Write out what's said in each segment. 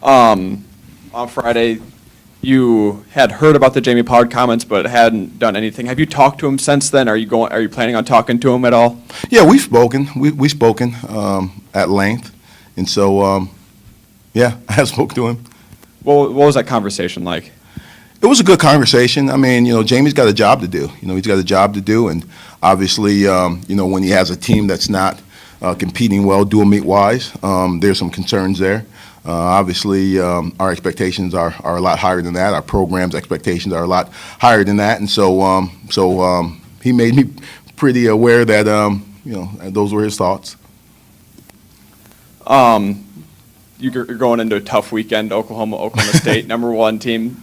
On Friday, you had heard about the Jamie Pollard comments, but hadn't done anything. Have you talked to him since then? Are you planning on talking to him at all? Yeah, we've spoken. We've spoken at length, and so yeah, I have spoken to him. What was that conversation like? It was a good conversation. I mean, Jamie's got a job to do. He's got a job to do, and obviously, when he has a team that's not competing well dual meet wise, there's some concerns there. Obviously, our expectations are a lot higher than that. Our program's expectations are a lot higher than that, and so he made me pretty aware that those were his thoughts. You're going into a tough weekend, Oklahoma State, #1 team.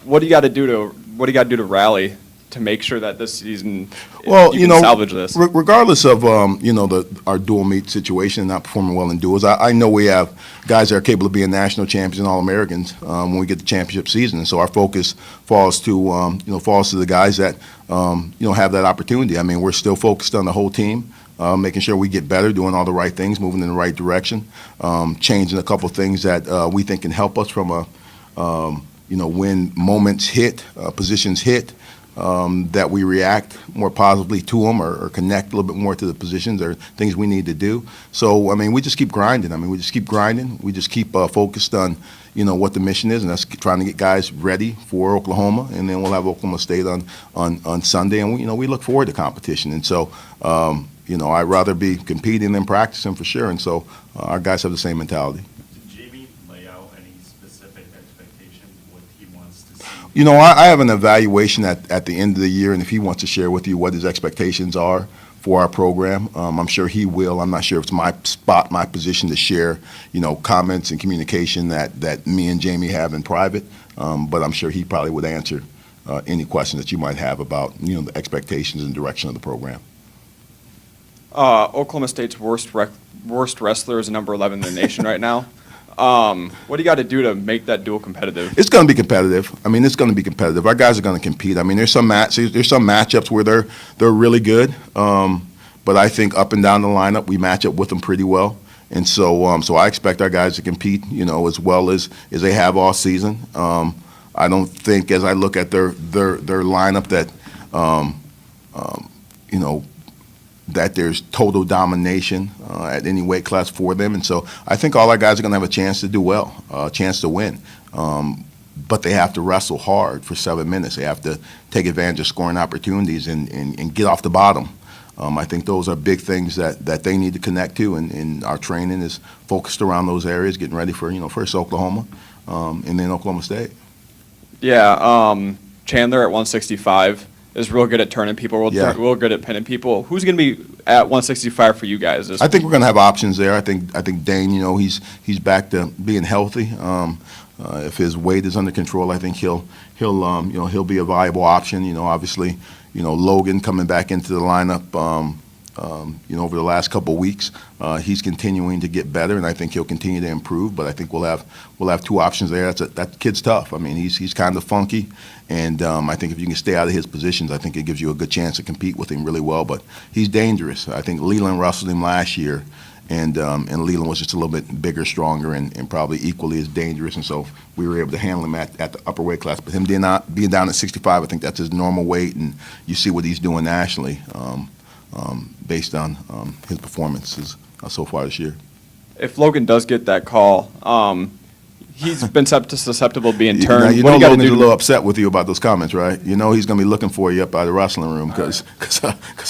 What do you got to do to rally to make sure that this season you can salvage this? Regardless of our dual meet situation, not performing well in duels, I know we have guys that are capable of being national champions and All-Americans when we get the championship season. And so our focus falls to the guys that have that opportunity. I mean, we're still focused on the whole team. Making sure we get better, doing all the right things, moving in the right direction, changing a couple things that we think can help us from when moments hit, positions hit, that we react more positively to them or connect a little bit more to the positions or things we need to do. So, I mean, we just keep grinding. We just keep grinding. We just keep focused on, what the mission is, and that's trying to get guys ready for Oklahoma, and then we'll have Oklahoma State on Sunday, and we look forward to competition. And so, I'd rather be competing than practicing for sure, and so our guys have the same mentality. Did Jamie lay out any specific expectation, what he wants to see? I have an evaluation at the end of the year, and if he wants to share with you what his expectations are for our program, I'm sure he will. I'm not sure if it's my position to share, comments and communication that me and Jamie have in private, but I'm sure he probably would answer any question that you might have about, the expectations and direction of the program. Oklahoma State's worst wrestler is number 11 in the nation right now. What do you got to do to make that duel competitive? It's going to be competitive. It's going to be competitive. Our guys are going to compete. There's some matchups where they're really good, but I think up and down the lineup we match up with them pretty well. And so I expect our guys to compete, as well as they have all season. I don't think, as I look at their lineup, that that there's total domination at any weight class for them. And so I think all our guys are going to have a chance to do well, a chance to win. But they have to wrestle hard for 7 minutes. They have to take advantage of scoring opportunities and get off the bottom. I think those are big things that they need to connect to, and our training is focused around those areas, getting ready for, first Oklahoma and then Oklahoma State. Yeah, Chandler at 165. Is real good at turning people, real good at pinning people. Who's going to be at 165 for you guys? I think we're going to have options there. I think Dane, he's back to being healthy. If his weight is under control, I think he'll be a viable option. Obviously, Logan coming back into the lineup. Over the last couple of weeks, he's continuing to get better, and I think he'll continue to improve. But I think we'll have two options there. That kid's tough. He's kind of funky, and I think if you can stay out of his positions, I think it gives you a good chance to compete with him really well. But he's dangerous. I think Leland wrestled him last year, and Leland was just a little bit bigger, stronger, and probably equally as dangerous. And so we were able to handle him at the upper weight class. But him being down at 65, I think that's his normal weight, and you see what he's doing nationally. Based on his performances so far this year. If Logan does get that call, he's been susceptible to being turned. Logan's a little upset with you about those comments, right? He's going to be looking for you up out of the wrestling room because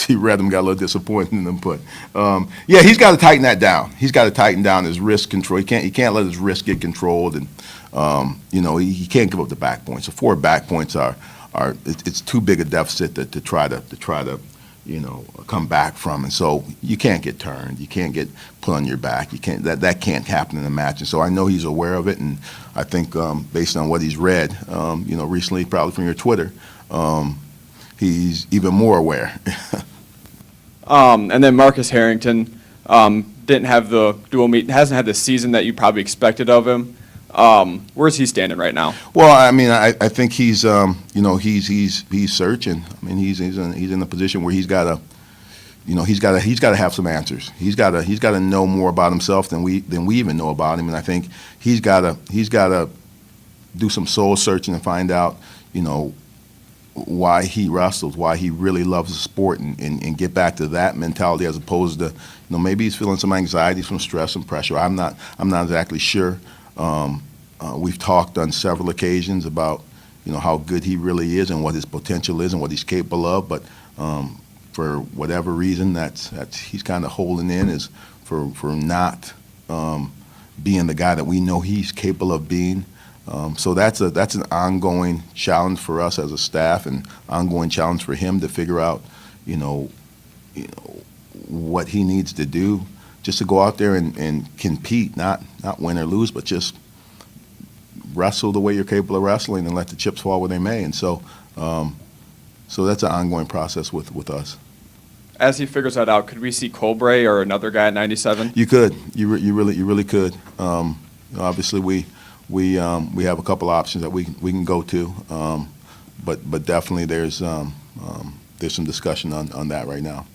he read them, got a little disappointed in them. But he's got to tighten that down. He's got to tighten down his wrist control. He can't let his wrist get controlled, and he can't give up the back points. The 4 back points it's too big a deficit to try to come back from, and so you can't get turned, you can't get put on your back, you can't. That can't happen in a match, and so I know he's aware of it, and I think based on what he's read, recently, probably from your Twitter, he's even more aware. And then Marcus Harrington didn't have the dual meet, hasn't had the season that you probably expected of him. Where's he standing right now? Well, I think he's he's searching. He's in a position where he's got to he's got to have some answers. He's got to know more about himself than we even know about him. And I think he's got to do some soul searching and find out, why he wrestles, why he really loves the sport, and get back to that mentality as opposed to, maybe he's feeling some anxiety, some stress and pressure. I'm not exactly sure. We've talked on several occasions about, how good he really is and what his potential is and what he's capable of. But for whatever reason, that's he's kind of holding in is for not being the guy that we know he's capable of being. So that's an ongoing challenge for us as a staff, and ongoing challenge for him to figure out, what he needs to do just to go out there and compete, not win or lose, but just wrestle the way you're capable of wrestling and let the chips fall where they may. And so that's an ongoing process with us. As he figures that out, could we see Colbray or another guy at 97? You could. You really could. Obviously, we have a couple options that we can go to, but definitely there's some discussion on that right now.